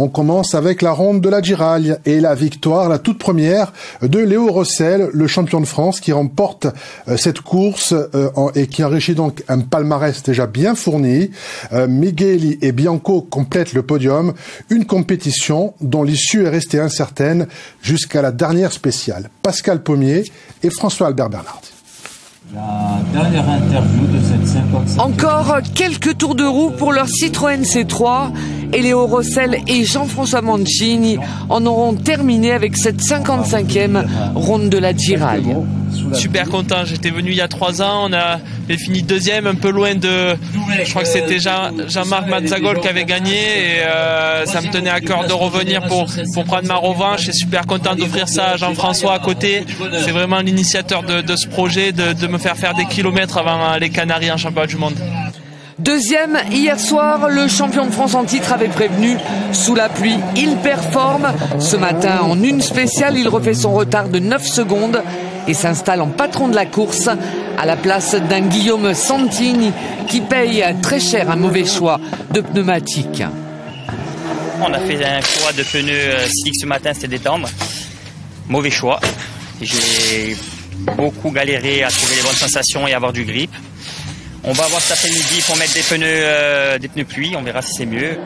On commence avec la ronde de la Giraille et la victoire, la toute première de Léo Rossel, le champion de France, qui remporte cette course et qui enrichit donc un palmarès déjà bien fourni. Migueli et Bianco complètent le podium, une compétition dont l'issue est restée incertaine jusqu'à la dernière spéciale. Pascal Pommier et François-Albert Bernardi. La dernière interview de cette 55e. Encore quelques tours de roue pour leur Citroën C3 et Léo Rossel et Jean-François Mancini en auront terminé avec cette 55e ronde de la Giraille. Super content, j'étais venu il y a 3 ans, on a fini deuxième, un peu loin de, je crois que c'était Jean-Marc Mazzagol qui avait gagné et ça me tenait à cœur de revenir pour prendre ma revanche et super content d'offrir ça à Jean-François à côté. C'est vraiment l'initiateur de ce projet, de me faire des kilomètres avant les Canaries en championnat du monde. Deuxième, hier soir, le champion de France en titre avait prévenu. Sous la pluie, il performe. Ce matin, en une spéciale, il refait son retard de 9 secondes et s'installe en patron de la course à la place d'un Guillaume Santini qui paye très cher un mauvais choix de pneumatique. On a fait un choix de pneus slick ce matin, c'était détendre. Mauvais choix. J'ai beaucoup galéré à trouver les bonnes sensations et avoir du grip. On va voir cet après-midi pour mettre des pneus pluie, on verra si c'est mieux.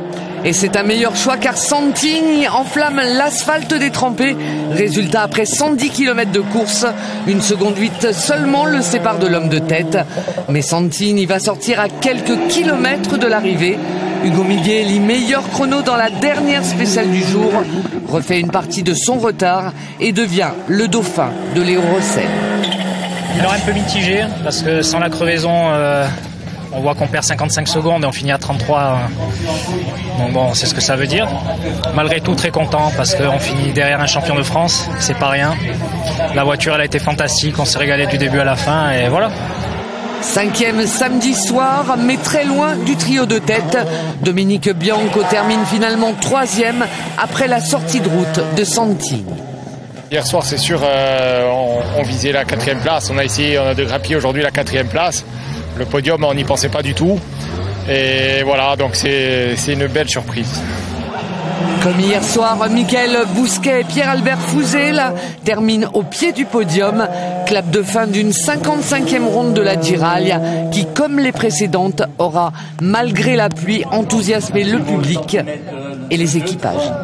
Et c'est un meilleur choix car Santini enflamme l'asphalte détrempé. Résultat, après 110 km de course, 1 seconde 8 seulement le sépare de l'homme de tête. Mais Santini va sortir à quelques kilomètres de l'arrivée. Hugo Migueli, meilleur chrono dans la dernière spéciale du jour, refait une partie de son retard et devient le dauphin de Léo Rossel. Il est un peu mitigé parce que sans la crevaison, on voit qu'on perd 55 secondes et on finit à 33. Donc bon, c'est ce que ça veut dire. Malgré tout, très content parce qu'on finit derrière un champion de France, c'est pas rien. La voiture, elle a été fantastique, on s'est régalé du début à la fin et voilà. 5e samedi soir, mais très loin du trio de tête. Dominique Bianco termine finalement 3e après la sortie de route de Santini. Hier soir, c'est sûr, on visait la 4e place. On a essayé de grappiller aujourd'hui la 4e place. Le podium, on n'y pensait pas du tout. Et voilà, donc c'est une belle surprise. Comme hier soir, Michael Bousquet et Pierre-Albert Fouzel terminent au pied du podium. Clap de fin d'une 55e ronde de la Giraille qui, comme les précédentes, aura, malgré la pluie, enthousiasmé le public et les équipages.